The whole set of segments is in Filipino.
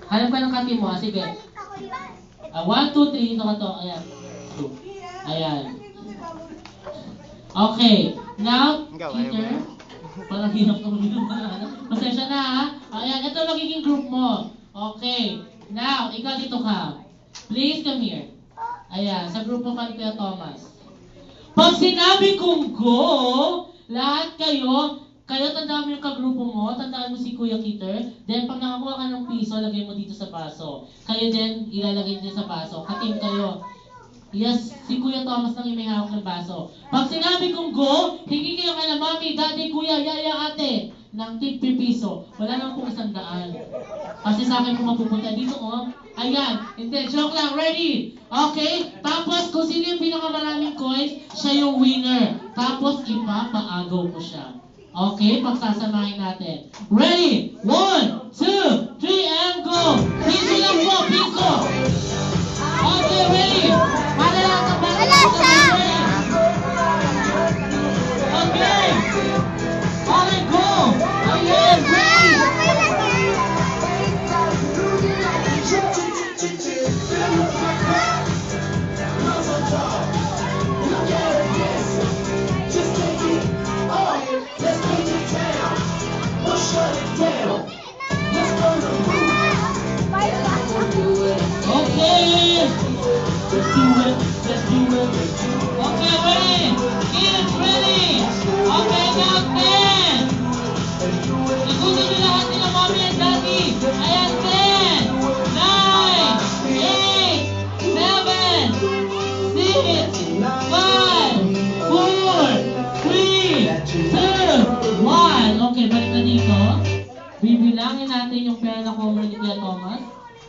Hanap ka ng ka-team mo. Sige. 1, 2, 3. Ito ka to. Ayan. 2. Ayan. Okay. Now, Peter. Parang hirap ka mag-inuman. Pasensya na ha. Ayan. Ito magiging group mo. Okay. Now, ikaw dito ka. Please come here. Ayan. Sa grupo ka ni Kuya Thomas. Pag sinabi kong go, lahat kayo tandaan mo yung kagrupo mo, tandaan mo si Kuya Kitter, then pag nakakuha ka ng piso, lagay mo dito sa baso. Kayo din, ilalagay dito sa baso. Katim kayo. Yes, si Kuya Thomas lang yung may hawak ng baso. Pag sinabi kong go, hingi kayo kay na mami, daddy, kuya, yaya, ate, ng tig piso. Wala naman pong 100. Kasi sa akin kung mapupunta dito, oh. Ayan, hindi, joke lang, ready? Okay, tapos kung sino yung pinakamaraming coins, siya yung winner. Tapos ipapaagaw ko siya. Okay, pagsasamahin natin. Ready? 1, 2, 3, and go! Piso lang po, piso! Okay, ready? Para lang ang bala. Wala siya! Okay! Okay, go! Ayan, ready? Okay! Let's do it! Let's do it! Okay, ready? Kids, ready? Okay, now 10! Ikutin nyo lahat nila mommy and daddy! Ayan, 10! 9! 8! 7! 6! 5! 4! 3! 2! 1! Okay, balik na dito. Bibilangin natin yung pera na cover ni Kuya Thomas.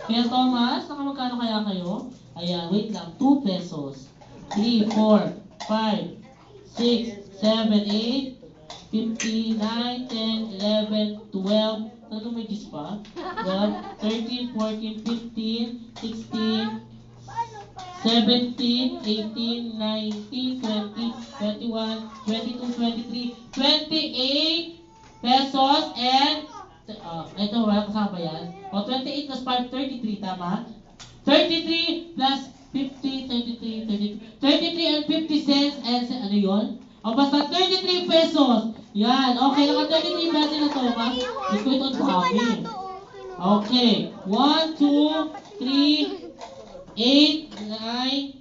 Kuya Thomas, nakamagkano kaya kayo? Ayan, wait lang. 2 pesos. 3, 4, 5, 6, 7, 8, 50, 9, 10, 11, 12. Talagang may gis pa? 12, 13, 14, 15, 16, 17, 18, 19, 20, 21, 22, 23, 28 pesos and ito, wala kasama yan. O, 28 plus 5, 33, tama? 33 plus 50, 33, 33 and 50 cents, and ano yun? O, basta 33 pesos. Yan, okay, naka 33 pesos na to, ba? Gusto ko ito ang sabi. Okay, 1, 2, 3, 8, 9,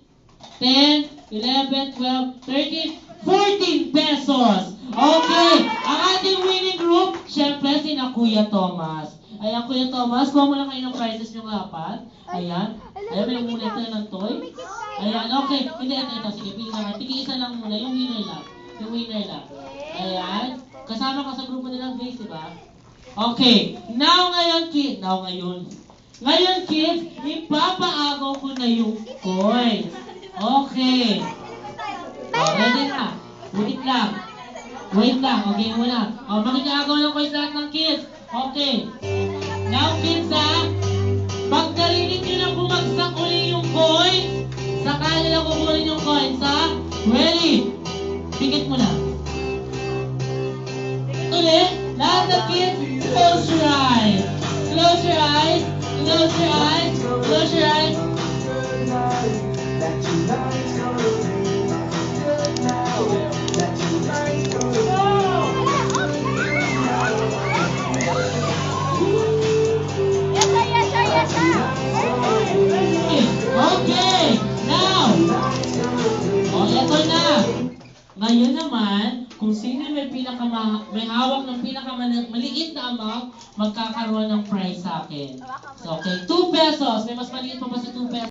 10, 11, 12, 13, 14 pesos. Okay, ang ating winning group, syempre sina Kuya Thomas. Ayan, Kuya Thomas, kuha mo lang kayo ng prizes yung lapat. Ayan, may muna ito ng toy. Ayan, okay, hindi, ito, sige, pili naman. Tigi-isa lang muna, yung winner lang. Yung winner lang. Ayan, kasama ka sa grupo nilang Grace, diba? Okay, ngayon kids, ipapaagaw ko na yung coins. Okay. Ready na. Wait lang. Okay, muna. Makikaagaw ng coins lahat ng kids. Okay. Now, kids, pag narinig nyo na bumagsak uli yung coins, saka nila kukunin yung coins, ha? Ready? Pikit mo na. Ulit. Lahat ng kids, close your eyes. Close your eyes. Close your eyes. Close your eyes. Okay, now, eto na. Ngayon naman, kung sino may hawak ng pinakamaliit na amount, magkakaroon ng prize sa akin. So, okay, 2 pesos. May mas maliit pa ba sa 2 pesos?